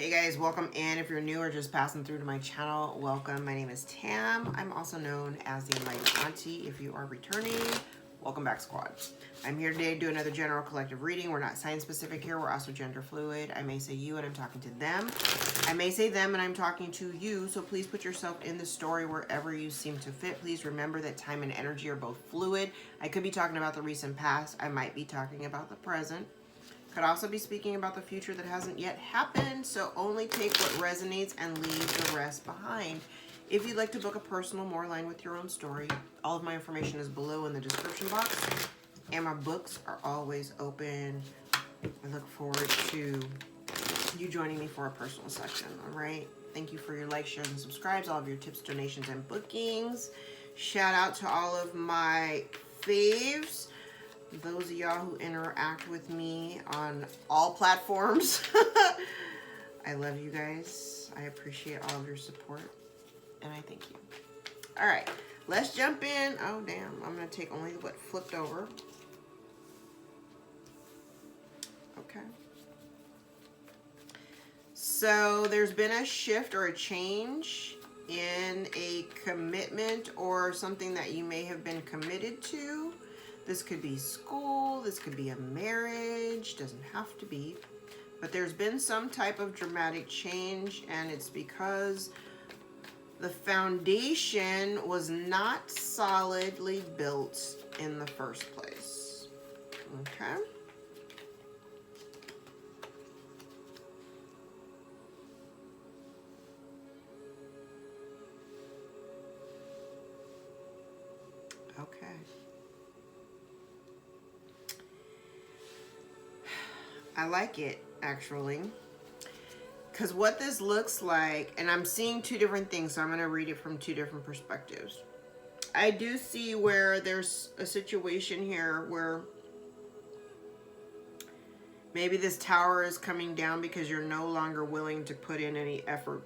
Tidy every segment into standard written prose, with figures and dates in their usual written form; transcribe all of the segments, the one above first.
Hey guys, welcome in. If you're new or just passing through to my channel, welcome. My name is Tam. I'm also known as the Enlightened Auntie. If you are returning, welcome back, squad. I'm here today to do another general collective reading. We're not sign specific here. We're also gender fluid. I may say you and I'm talking to them. I may say them and I'm talking to you. So please put yourself in the story wherever you seem to fit. Please remember that time and energy are both fluid. I could be talking about the recent past. I might be talking about the present. Could also be speaking about the future that hasn't yet happened, so only take what resonates and leave the rest behind. If you'd like to book a personal more aligned with your own story, all of my information is below in the description box, and my books are always open. I look forward to you joining me for a personal session, all right? Thank you for your likes, shares, and subscribes, all of your tips, donations, and bookings. Shout out to all of my faves. Those of y'all who interact with me on all platforms. I love you guys. I appreciate all of your support. And I thank you. All right, let's jump in. Oh, damn. I'm going to take only what flipped over. Okay. So there's been a shift or a change in a commitment or something that you may have been committed to. This could be school, this could be a marriage, doesn't have to be. But there's been some type of dramatic change, and it's because the foundation was not solidly built in the first place. Okay? Okay. I like it, actually, because what this looks like, and I'm seeing two different things, so I'm going to read it from two different perspectives. I do see where there's a situation here where maybe this tower is coming down because you're no longer willing to put in any effort,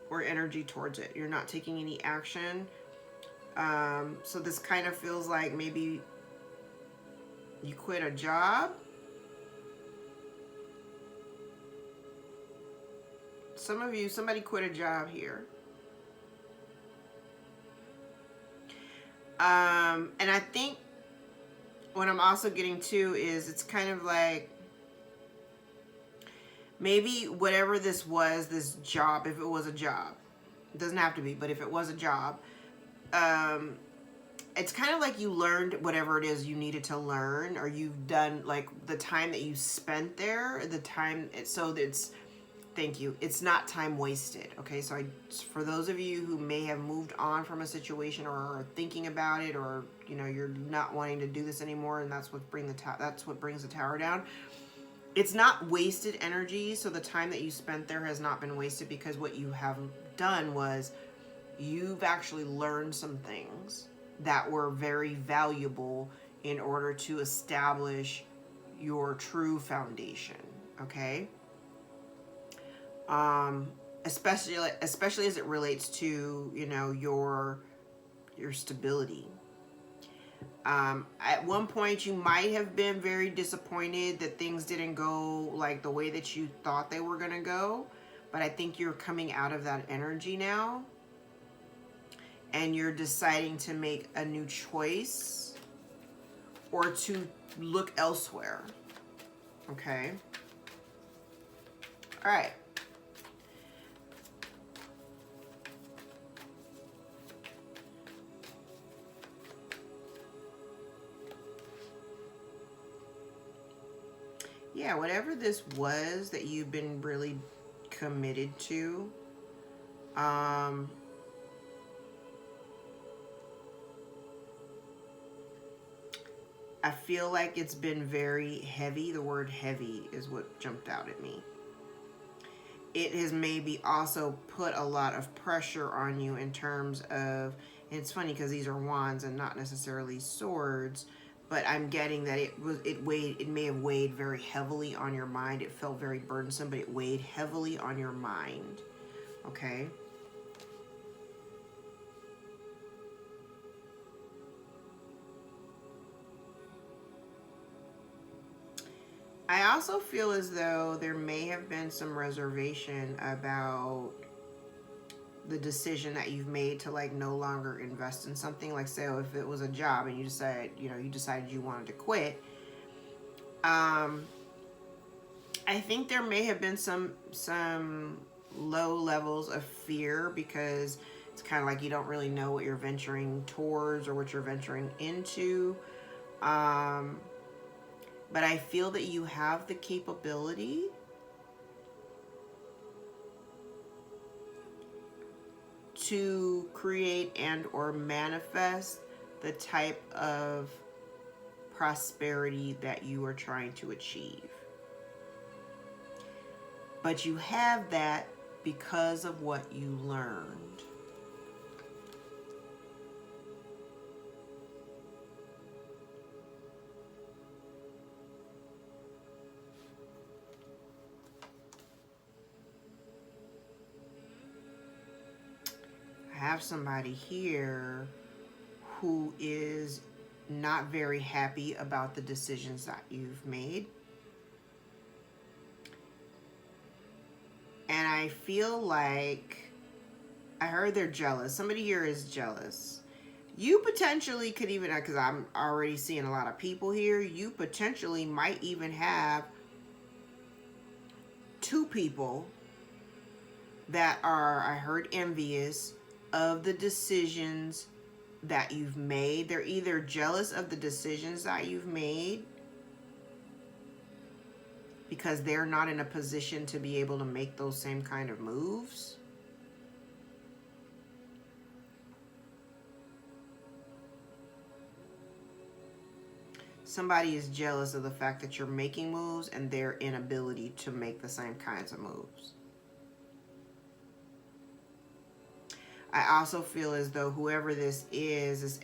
or energy towards it. You're not taking any action. So this kind of feels like maybe you quit a job. Some of you, somebody quit a job here. And I think what I'm also getting to is it's kind of like maybe whatever this was, this job, if it was a job, it doesn't have to be, but if it was a job, it's kind of like you learned whatever it is you needed to learn, or you've done like the time that you spent there, the time, so it's, thank you. It's not time wasted. Okay, so for those of you who may have moved on from a situation or are thinking about it, or you know you're not wanting to do this anymore, and that's what brings the tower down. It's not wasted energy. So the time that you spent there has not been wasted, because what you have done was you've actually learned some things that were very valuable in order to establish your true foundation. Okay. Especially as it relates to, you know, your stability. At one point you might have been very disappointed that things didn't go like the way that you thought they were gonna go, but I think you're coming out of that energy now, and you're deciding to make a new choice or to look elsewhere. Okay. All right. Yeah, whatever this was that you've been really committed to, I feel like it's been very heavy. The word heavy is what jumped out at me. It has maybe also put a lot of pressure on you in terms of, and it's funny because these are wands and not necessarily swords, but I'm getting that it may have weighed very heavily on your mind. It felt very burdensome, but it weighed heavily on your mind. Okay. I also feel as though there may have been some reservation about the decision that you've made to like no longer invest in something. Like, say, if it was a job and you decided, you decided you wanted to quit. I think there may have been some low levels of fear, because it's kind of like you don't really know what you're venturing towards or what you're venturing into. But I feel that you have the capability to create and or manifest the type of prosperity that you are trying to achieve. But you have that because of what you learned. I have somebody here who is not very happy about the decisions that you've made. And I feel like I heard they're jealous. Somebody here is jealous. You potentially could even, because I'm already seeing a lot of people here, you potentially might even have two people that are, I heard, envious of the decisions that you've made. They're either jealous of the decisions that you've made because they're not in a position to be able to make those same kind of moves. Somebody is jealous of the fact that you're making moves and their inability to make the same kinds of moves. I also feel as though whoever this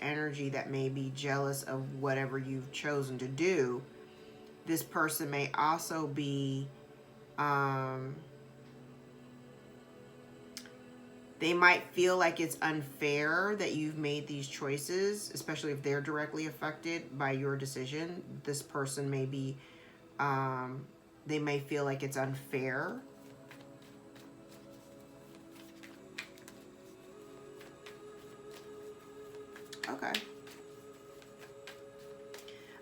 energy that may be jealous of whatever you've chosen to do, this person may also be, they might feel like it's unfair that you've made these choices, especially if they're directly affected by your decision. This person may be, they may feel like it's unfair. Okay.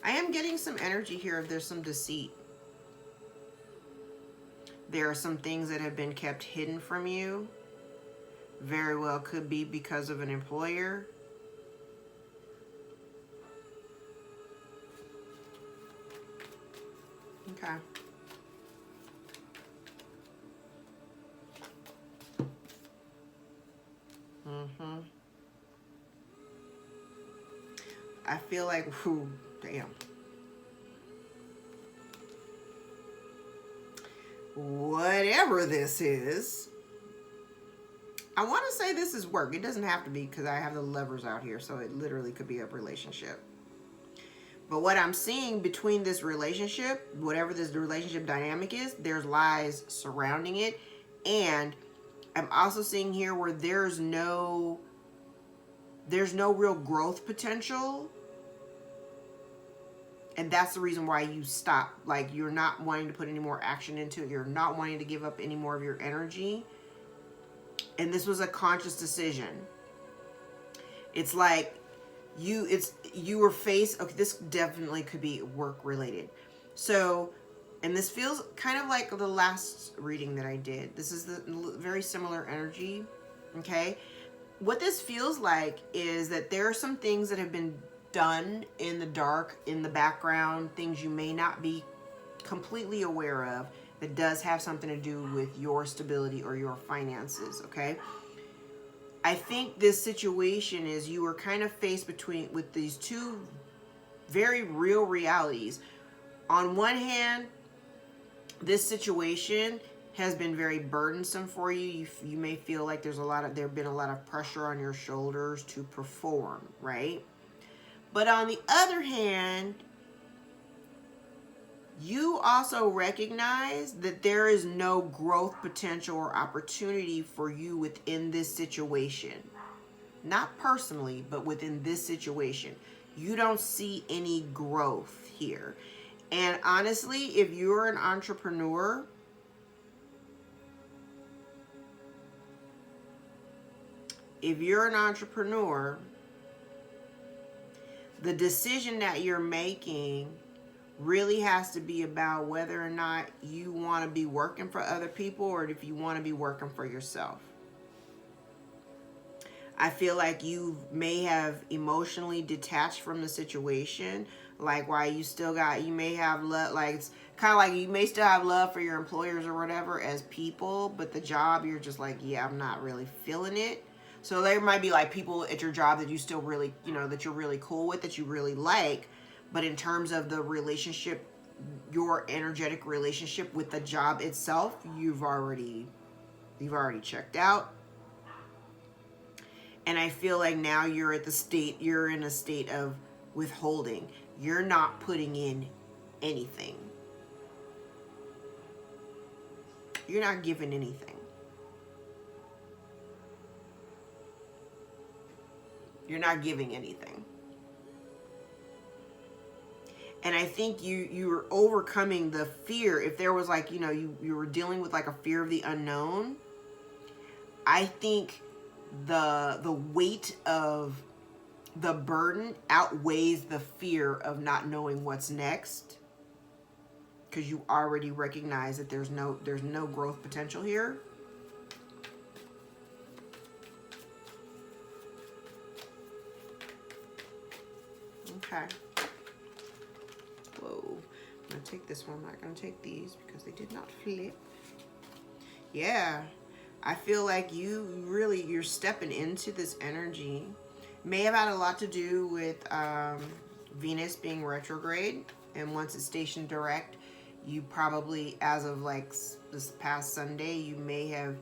I am getting some energy here. There's some deceit. There are some things that have been kept hidden from you. Very well could be because of an employer. Okay. I feel like, whew, damn. Whatever this is, I want to say this is work. It doesn't have to be, because I have the levers out here, so it literally could be a relationship. But what I'm seeing between this relationship, whatever this relationship dynamic is, there's lies surrounding it. And I'm also seeing here where there's no real growth potential. And that's the reason why you stop. Like, you're not wanting to put any more action into it. You're not wanting to give up any more of your energy. And this was a conscious decision. It's like you were faced, okay, this definitely could be work related. So, and this feels kind of like the last reading that I did. This is the very similar energy, okay? What this feels like is that there are some things that have been done in the dark, in the background, things you may not be completely aware of, that does have something to do with your stability or your finances, okay? I think this situation is you were kind of faced with these two very real realities. On one hand, this situation has been very burdensome for you. You may feel like there have been a lot of pressure on your shoulders to perform, right? But on the other hand, you also recognize that there is no growth potential or opportunity for you within this situation. Not personally, but within this situation. You don't see any growth here. And honestly, if you're an entrepreneur, the decision that you're making really has to be about whether or not you want to be working for other people or if you want to be working for yourself. I feel like you may have emotionally detached from the situation. Like, why you still got, you may have love, like, it's kind of like you may still have love for your employers or whatever as people, but the job, you're just like, yeah, I'm not really feeling it. So there might be like people at your job that you still really, that you're really cool with, that you really like. But in terms of the relationship, your energetic relationship with the job itself, you've already checked out. And I feel like now you're in a state of withholding. You're not putting in anything. You're not giving anything. You're not giving anything. And I think you're overcoming the fear. If there was like, you were dealing with like a fear of the unknown, I think the weight of the burden outweighs the fear of not knowing what's next, because you already recognize that there's no growth potential here. Okay. Whoa. I'm going to take this one. I'm not going to take these because they did not flip. Yeah. I feel like you're stepping into this energy. May have had a lot to do with Venus being retrograde. And once it's stationed direct, you probably, as of like this past Sunday, you may have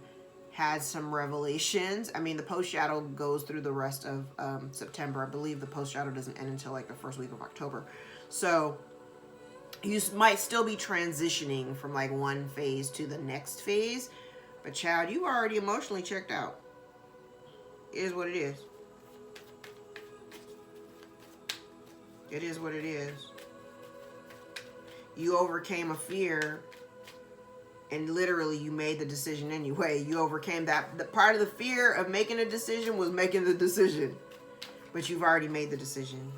had some revelations. I mean, the post shadow goes through the rest of September. I believe the post shadow doesn't end until like the first week of October. So you might still be transitioning from like one phase to the next phase. But child, you already emotionally checked out. It is what it is. It is what it is. You overcame a fear, and literally you made the decision anyway. You overcame that. The part of the fear of making a decision was making the decision. But you've already made the decision.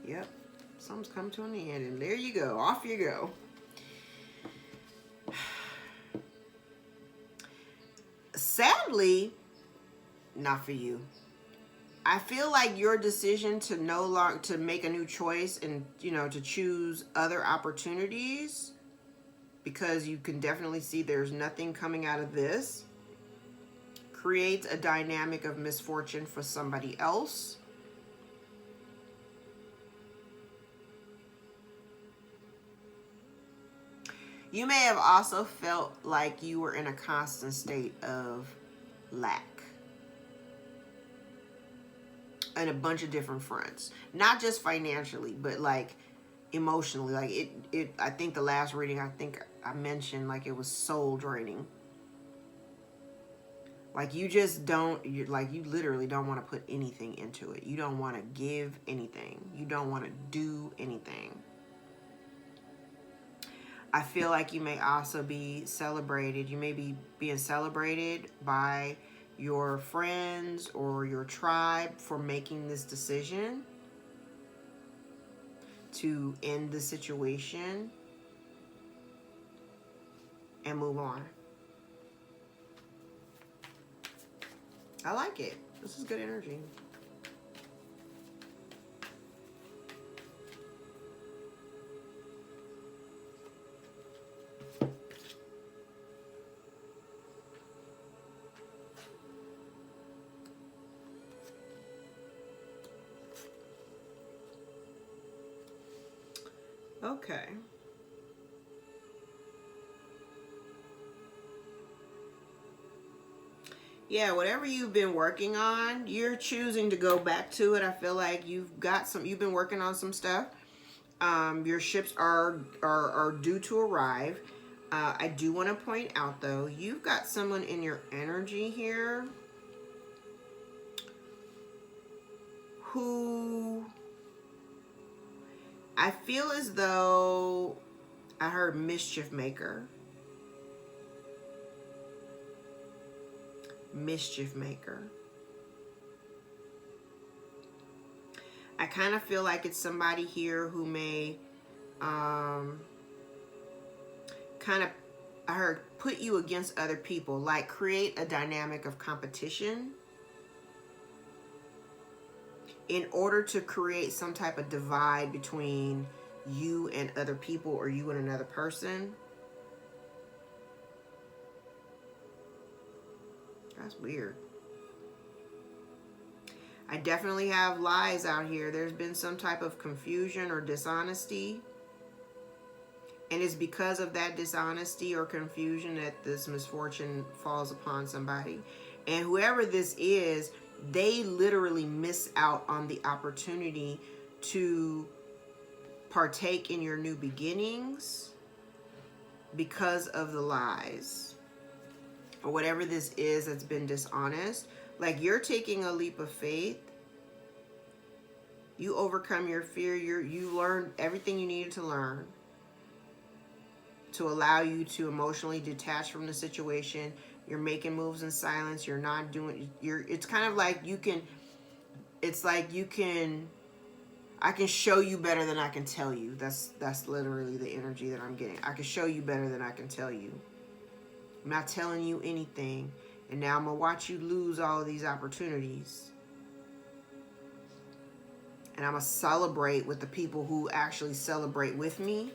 Yep. Something's come to an end, and there you go. Off you go. Sadly, not for you. I feel like your decision to make a new choice and, to choose other opportunities, because you can definitely see there's nothing coming out of this, creates a dynamic of misfortune for somebody else. You may have also felt like you were in a constant state of lack on a bunch of different fronts. Not just financially, but like emotionally. Like I think the last reading, I mentioned like it was soul draining. Like you literally don't want to put anything into it. You don't want to give anything. You don't want to do anything. I feel like you may also be celebrated. You may be being celebrated by your friends or your tribe for making this decision to end the situation and move on. I like it. This is good energy. Okay. Yeah, whatever you've been working on, you're choosing to go back to it. I feel like you've been working on some stuff Your ships are due to arrive. I do want to point out, though, you've got someone in your energy here who I feel as though I heard mischief maker. Mischief maker. I kind of feel like it's somebody here who may kind of, I heard, put you against other people, like create a dynamic of competition in order to create some type of divide between you and other people, or you and another person. That's weird. I definitely have lies out here. There's been some type of confusion or dishonesty. And it's because of that dishonesty or confusion that this misfortune falls upon somebody. And whoever this is, they literally miss out on the opportunity to partake in your new beginnings because of the lies. Or whatever this is that's been dishonest. Like, you're taking a leap of faith. You overcome your fear. You learned everything you needed to learn to allow you to emotionally detach from the situation. You're making moves in silence. You're not doing, it's kind of like you can, it's like you can, I can show you better than I can tell you. That's literally the energy that I'm getting. I can show you better than I can tell you. I'm not telling you anything. And now I'm going to watch you lose all of these opportunities. And I'm going to celebrate with the people who actually celebrate with me.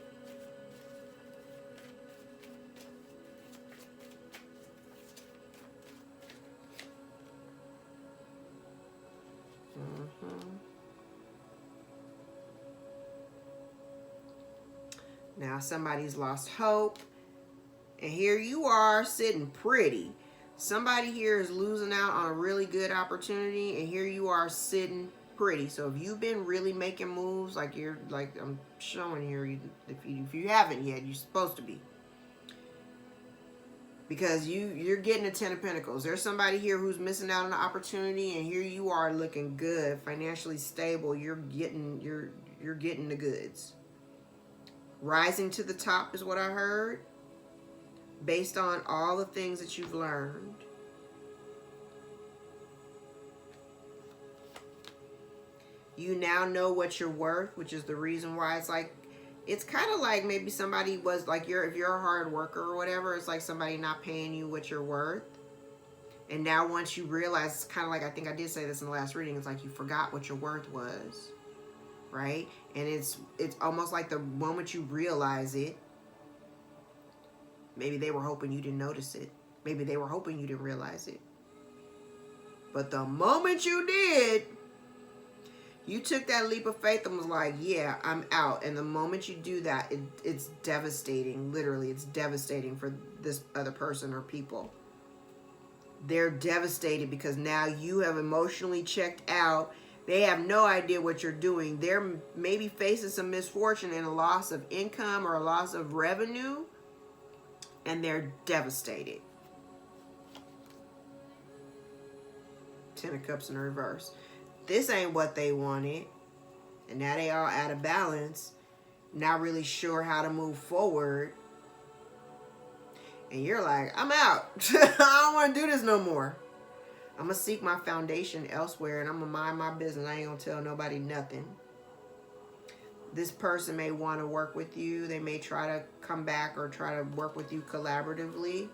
Now somebody's lost hope. And here you are sitting pretty. Somebody here is losing out on a really good opportunity. And here you are sitting pretty. So if you've been really making moves, like I'm showing here, if you haven't yet, you're supposed to be. Because you're getting a 10 of Pentacles. There's somebody here who's missing out on an opportunity, and here you are looking good, financially stable. You're getting the goods. Rising to the top is what I heard. Based on all the things that you've learned. You now know what you're worth, which is the reason why it's kind of like maybe somebody was like, if you're a hard worker or whatever, it's like somebody not paying you what you're worth. And now once you realize, it's kind of like, I think I did say this in the last reading, it's like you forgot what your worth was, right? And it's almost like the moment you realize it, maybe they were hoping you didn't notice it. Maybe they were hoping you didn't realize it. But the moment you did, you took that leap of faith and was like, yeah, I'm out. And the moment you do that, it's devastating. Literally, it's devastating for this other person or people. They're devastated because now you have emotionally checked out. They have no idea what you're doing. They're maybe facing some misfortune and a loss of income or a loss of revenue. And they're devastated. 10 of Cups in reverse. This ain't what they wanted. And now they all out of balance. Not really sure how to move forward. And you're like, I'm out. I don't want to do this no more. I'm going to seek my foundation elsewhere. And I'm going to mind my business. I ain't going to tell nobody nothing. This person may want to work with you. They may try to come back or try to work with you collaboratively.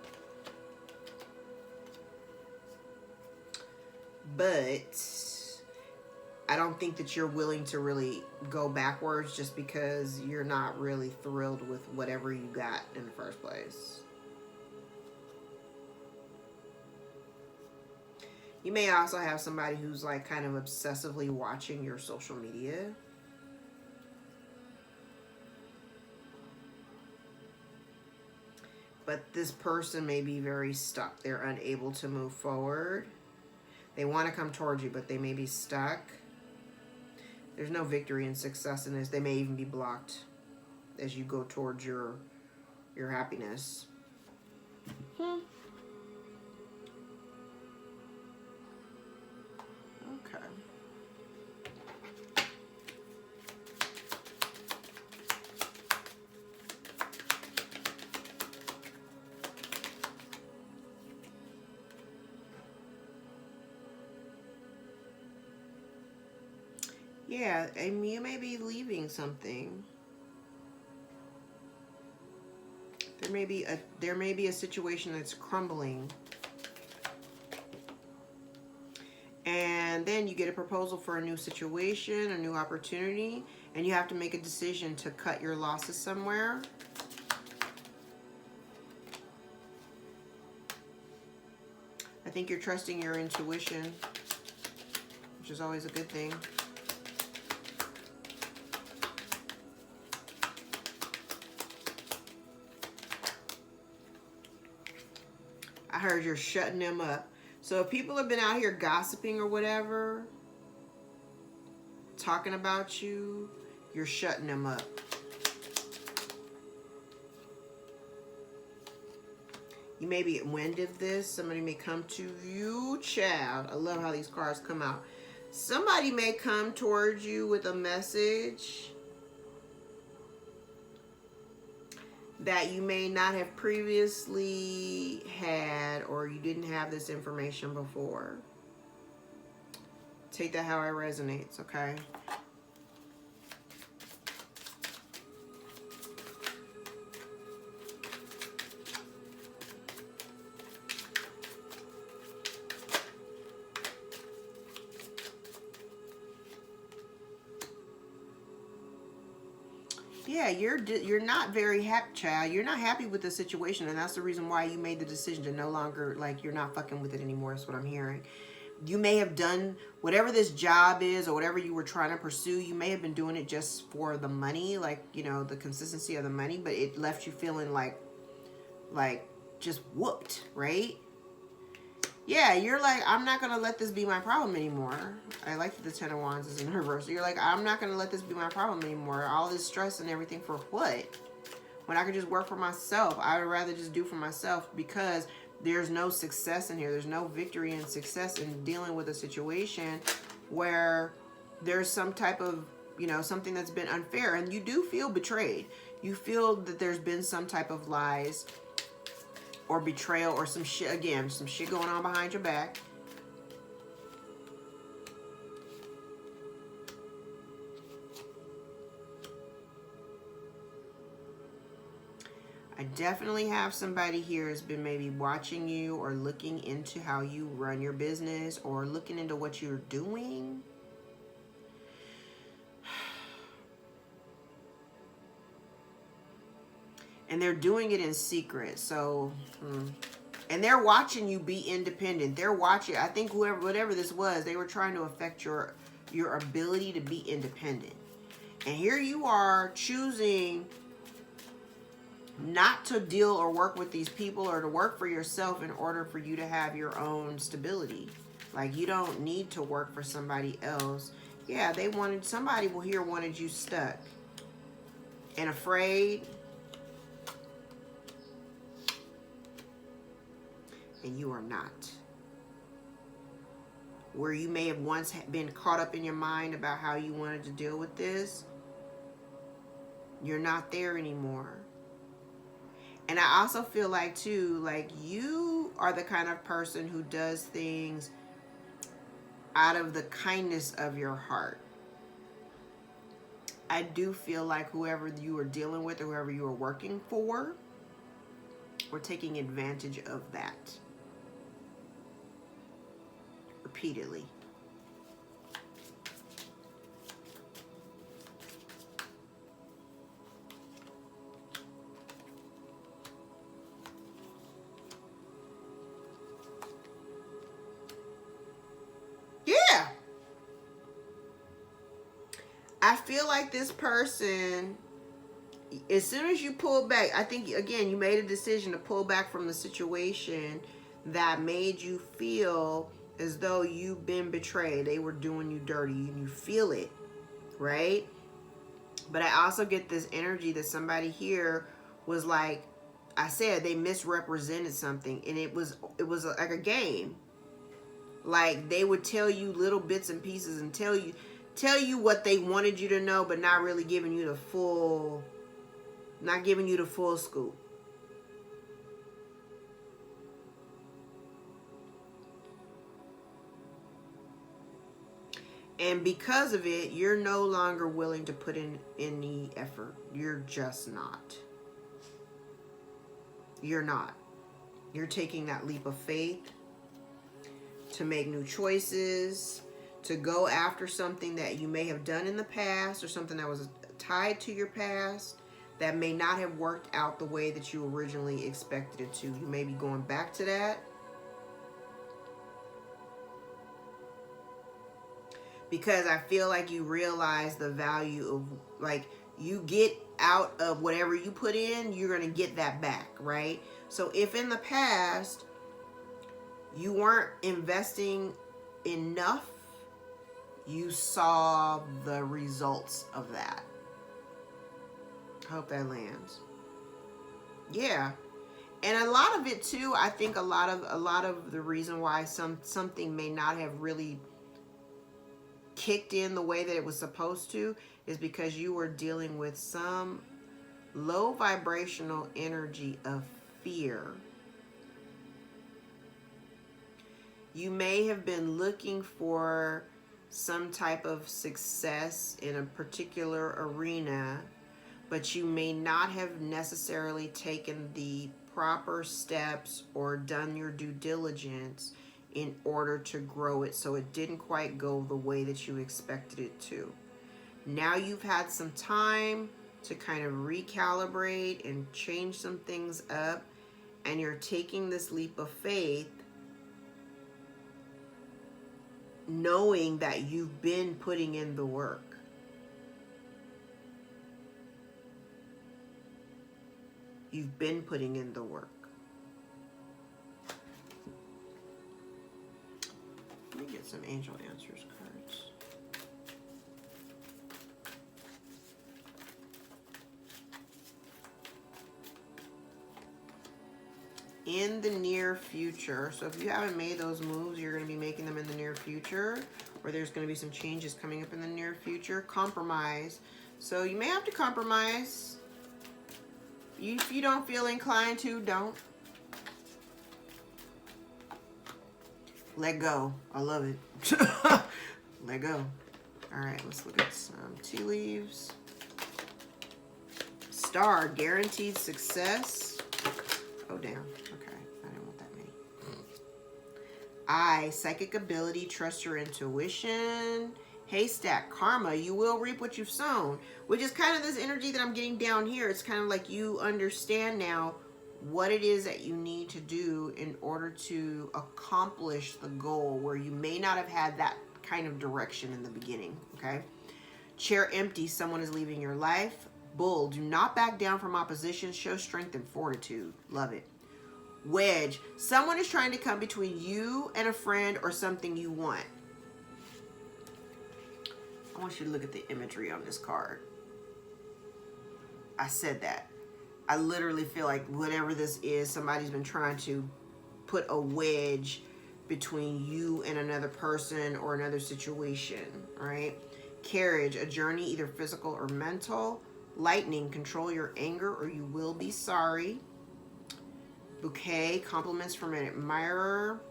But I don't think that you're willing to really go backwards just because you're not really thrilled with whatever you got in the first place. You may also have somebody who's like kind of obsessively watching your social media. But this person may be very stuck. They're unable to move forward. They want to come towards you, but they may be stuck. There's no victory and success in this. They may even be blocked as you go towards your happiness. Okay. Yeah, and you may be leaving something. There may be a situation that's crumbling. And then you get a proposal for a new situation, a new opportunity, and you have to make a decision to cut your losses somewhere. I think you're trusting your intuition, which is always a good thing. I heard you're shutting them up. So if people have been out here gossiping or whatever, talking about you, you're shutting them up. You may be at wind of this. Somebody may come to you, child. I love how these cards come out. Somebody may come towards you with a message that you may not have previously had, or you didn't have this information before. Take that how it resonates, okay? Yeah, you're not very happy, child. You're not happy with the situation, and that's the reason why you made the decision to no longer, like, you're not fucking with it anymore. That's what I'm hearing. You may have done whatever this job is or whatever you were trying to pursue. You may have been doing it just for the money, like, you know, the consistency of the money, but it left you feeling like just whooped, right? Yeah, you're like, I'm not going to let this be my problem anymore. I like that the Ten of Wands is in reverse. You're like, I'm not going to let this be my problem anymore. All this stress and everything for what? When I could just work for myself. I would rather just do for myself, because there's no success in here. There's no victory and success in dealing with a situation where there's some type of, you know, something that's been unfair. And you do feel betrayed. You feel that there's been some type of lies or betrayal or some shit, again, some shit going on behind your back. I definitely have somebody here who's been maybe watching you or looking into how you run your business or looking into what you're doing. And they're doing it in secret. So, and they're watching you be independent. They're watching, I think whatever this was, they were trying to affect your ability to be independent. And here you are choosing not to deal or work with these people or to work for yourself in order for you to have your own stability. Like, you don't need to work for somebody else. Yeah, somebody here wanted you stuck and afraid. And you are not. Where you may have once been caught up in your mind about how you wanted to deal with this, you're not there anymore. And I also feel like, too, like, you are the kind of person who does things out of the kindness of your heart. I do feel like whoever you are dealing with or whoever you are working for, we're taking advantage of that. Repeatedly. Yeah. I feel like this person, as soon as you pull back, I think, again, you made a decision to pull back from the situation that made you feel as though you've been betrayed. They were doing you dirty, and you feel it. right? But I also get this energy that somebody here was like, I said, they misrepresented something, and it was like a game. Like they would tell you little bits and pieces and tell you what they wanted you to know, but not really giving you the full, not giving you the full scoop. And because of it, you're no longer willing to put in any effort. You're just not. You're not. You're taking that leap of faith to make new choices, to go after something that you may have done in the past or something that was tied to your past that may not have worked out the way that you originally expected it to. You may be going back to that. Because I feel like you realize the value of, like, you get out of whatever you put in, you're going to get that back, right? So if in the past you weren't investing enough, you saw the results of that. Hope that lands. Yeah. And a lot of it too, I think a lot of the reason why something may not have really kicked in the way that it was supposed to is because you were dealing with some low vibrational energy of fear. You may have been looking for some type of success in a particular arena, but you may not have necessarily taken the proper steps or done your due diligence in order to grow it, so it didn't quite go the way that you expected it to. Now you've had some time to kind of recalibrate and change some things up, and you're taking this leap of faith knowing that you've been putting in the work. You've been putting in the work. Let me get some angel answers cards. In the near future. So if you haven't made those moves, you're going to be making them in the near future, or there's going to be some changes coming up in the near future. Compromise. So you may have to compromise. If you don't feel inclined to, don't. Let go. I love it. Let go. All right, let's look at some tea leaves. Star, guaranteed success. Oh, damn. Okay, I didn't want that many. I, psychic ability, trust your intuition. Haystack, karma, you will reap what you've sown, which is kind of this energy that I'm getting down here. It's kind of like you understand now what it is that you need to do in order to accomplish the goal where you may not have had that kind of direction in the beginning, okay? Chair empty, someone is leaving your life. Bull, do not back down from opposition. Show strength and fortitude. Love it. Wedge, someone is trying to come between you and a friend or something you want. I want you to look at the imagery on this card. I said that. I literally feel like whatever this is, somebody's been trying to put a wedge between you and another person or another situation, right? Carriage, a journey either physical or mental. Lightning, control your anger or you will be sorry. Bouquet, compliments from an admirer.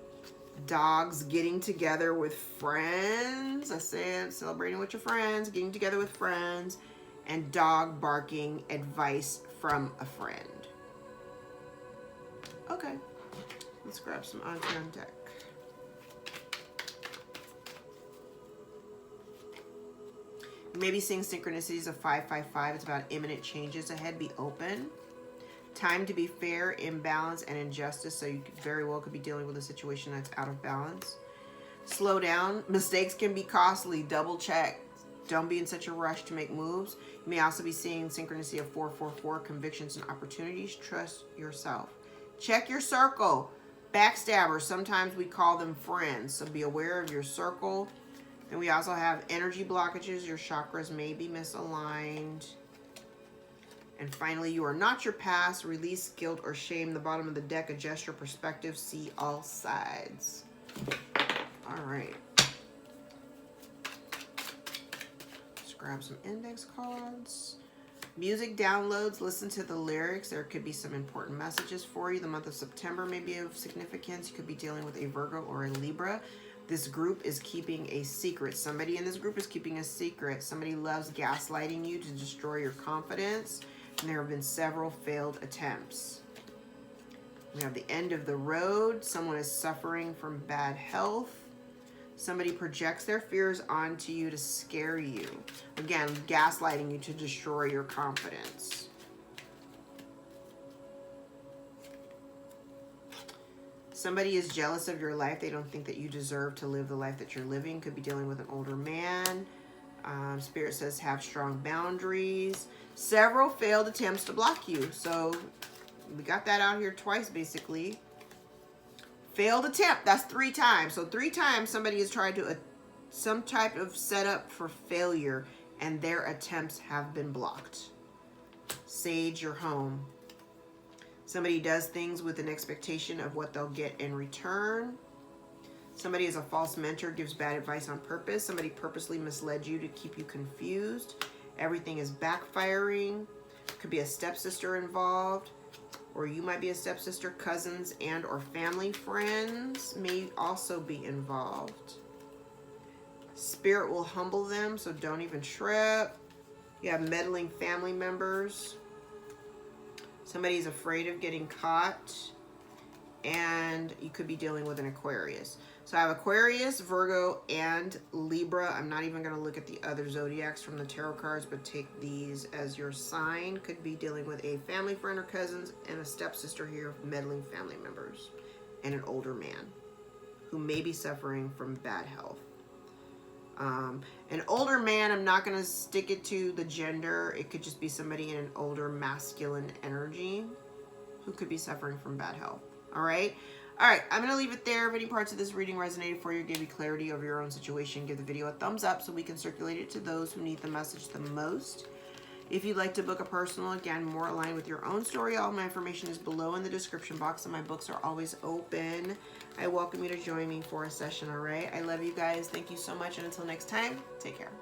Dogs, getting together with friends. I said celebrating with your friends, getting together with friends. And dog barking, advice from a friend. Okay, let's grab some Auntie on deck. You may be seeing synchronicities of 555. It's about imminent changes ahead. Be open. Time to be fair, imbalance, and injustice. So you very well could be dealing with a situation that's out of balance. Slow down. Mistakes can be costly. Double check. Don't be in such a rush to make moves. You may also be seeing synchronicity of 444, convictions and opportunities. Trust yourself. Check your circle. Backstabbers, sometimes we call them friends. So be aware of your circle. And we also have energy blockages. Your chakras may be misaligned. And finally, you are not your past. Release guilt or shame. The bottom of the deck, adjust your perspective. See all sides. All right. Let's grab some index cards. Music downloads. Listen to the lyrics. There could be some important messages for you. The month of September may be of significance. You could be dealing with a Virgo or a Libra. This group is keeping a secret. Somebody in this group is keeping a secret. Somebody loves gaslighting you to destroy your confidence. And there have been several failed attempts. We have the end of the road. Someone is suffering from bad health. Somebody projects their fears onto you to scare you. Again, gaslighting you to destroy your confidence. Somebody is jealous of your life. They don't think that you deserve to live the life that you're living. Could be dealing with an older man. Spirit says have strong boundaries. Several failed attempts to block you. So we got that out here twice, basically. Failed attempt. That's 3 times. So 3 times somebody has tried to some type of setup for failure, and their attempts have been blocked. Sage your home. Somebody does things with an expectation of what they'll get in return. Somebody is a false mentor, gives bad advice on purpose. Somebody purposely misled you to keep you confused. Everything is backfiring. Could be a stepsister involved, or you might be a stepsister. Cousins and or family friends may also be involved. Spirit will humble them, so don't even trip. You have meddling family members. Somebody's afraid of getting caught, and you could be dealing with an Aquarius. So I have Aquarius, Virgo, and Libra. I'm not even going to look at the other zodiacs from the tarot cards, but take these as your sign. Could be dealing with a family friend or cousins, and a stepsister here, meddling family members, and an older man who may be suffering from bad health. An older man, I'm not going to stick it to the gender. It could just be somebody in an older masculine energy who could be suffering from bad health. All right. All right. I'm going to leave it there. If any parts of this reading resonated for you, give you clarity over your own situation, give the video a thumbs up so we can circulate it to those who need the message the most. If you'd like to book a personal, again, more aligned with your own story, all my information is below in the description box, and my books are always open. I welcome you to join me for a session, all right? I love you guys. Thank you so much, and until next time, take care.